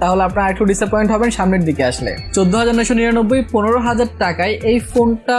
তাহলে আপনারা একটু ডিসঅ্যাপয়েন্ট হবেন সামনের দিকে আসলে। 14,999 15,000 টাকায় এই ফোনটা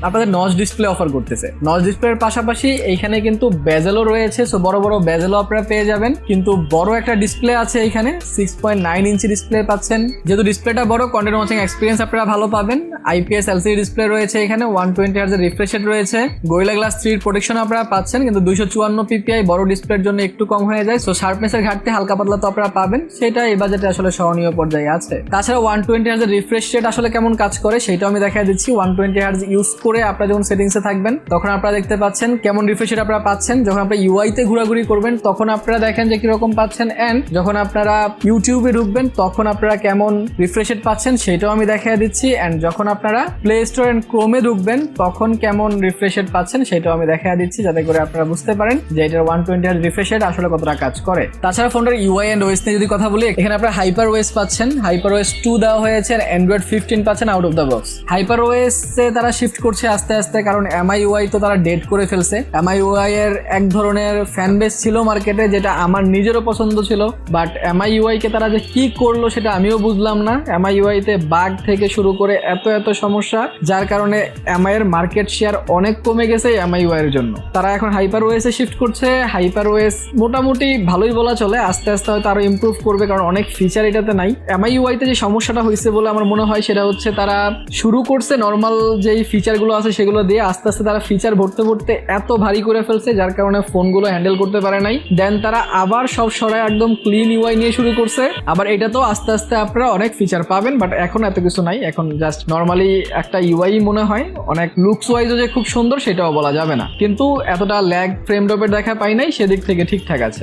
আপনাদের নচ ডিসপ্লে অফার করতেছে। নচ ডিসপ্লের পাশাপাশি এইখানে কিন্তু বেজেলও রয়েছে, সো বড় বড় বেজেলও আপনারা পেয়ে যাবেন। কিন্তু বড় একটা ডিসপ্লে আছে এইখানে, 6.9 ইঞ্চি ডিসপ্লে পাচ্ছেন। যেহেতু ডিসপ্লেটা বড়, কন্টেন্ট ওয়াচিং এক্সপিরিয়েন্স আপনারা ভালো পাবেন। IPS LCD ডিসপ্লে রয়েছে এখানে, 120 Hz এর রিফ্রেশ রেট রয়েছে, গরিলা গ্লাস 3 এর প্রোটেকশন আপনারা পাচ্ছেন। কিন্তু 254 PPI বড় ডিসপ্লের জন্য একটু কম হয়ে যায়, সো শার্পনেসের ঘাটতি হালকা পাতলা তো আপনারা পাবেন, সেটা এই বাজেটে আসলে সহনীয় পর্যায়ে আছে। তাছাড়া 120 Hz এর রিফ্রেশ রেট আসলে কেমন কাজ করে সেটাও আমি দেখাই দিচ্ছি। 120 Hz ইউজ করে আপনারা যখন সেটিংসে থাকবেন তখন আপনারা দেখতে পাচ্ছেন কেমন রিফ্রেশ রেট আপনারা পাচ্ছেন। যখন আপনারা UI তে ঘোরাঘুরি করবেন তখন আপনারা দেখেন যে কিরকম পাচ্ছেন, এন্ড যখন আপনারা ইউটিউবে ঢুকবেন তখন আপনারা কেমন রিফ্রেশ রেট পাচ্ছেন সেটাও আমি দেখাই দিচ্ছি। এন্ড যখন আপনারা প্লে স্টোর এন্ড ক্রোমে ঢুকবেন তখন কেমন রিফ্রেশ রেট পাচ্ছেন সেটাও আমি দেখাই দিচ্ছি, যাতে করে আপনারা বুঝতে পারেন যে এটার 120 Hz রিফ্রেশ রেট আসলে কতটা কাজ করে। তাছাড়া ফোনটার UI এন্ড OS নিয়ে যদি কথা বলি, এখানে আপনারা হাইপার OS পাচ্ছেন, হাইপার OS 2 দেওয়া হয়েছে, আর Android 15 পাচ্ছেন out of the box. Hyper OS এ তারা শিফট করছে আস্তে আস্তে, কারণ MIUI তো তারা ডেট করে ফেলছে। MIUI এর এক ধরনের ফ্যান বেস ছিল মার্কেটে, যেটা আমার নিজেরও পছন্দ ছিল, বাট MIUI কে তারা যে কি করলো সেটা আমিও বুঝলাম না। MIUI তে বাগ থেকে শুরু করে এত সমস্যা, যার কারণে MI এর মার্কেট শেয়ার অনেক কমে গেছে MIUI এর জন্য। তারা এখন হাইপার OS এ শিফট করছে। হাইপার OS মোটামুটি ভালোই বলা চলে, আস্তে আস্তে হয়তো আরো ইমপ্রুভ করবে, কারণ অনেক ফিচার এটাতে নাই। MIUI তে যে সমস্যাটা হয়েছে বলে আমার মনে হয় সেটা হচ্ছে তারা শুরু করছে নর্মাল যেই ফিচারগুলো আছে সেগুলো দিয়ে, আস্তে আস্তে তারা ফিচার ভরতে ভরতে এত ভারী করে ফেলছে যার কারণে ফোনগুলো হ্যান্ডেল করতে পারে নাই। দেন তারা আবার সব সরায় একদম ক্লিন UI নিয়ে শুরু করছে। আবার এটা তো আস্তে আস্তে আপনারা অনেক ফিচার পাবেন, বাট এখন এত কিছু নাই, এখন জাস্ট নর্মালি একটা UI মনে হয়। অনেক লুকস ওয়াইজও যে খুব সুন্দর সেটাও বলা যাবে না, কিন্তু এতটা ল্যাগ ফ্রেম ড্রপের দেখা পাই নাই, সেদিক থেকে ঠিকঠাক আছে।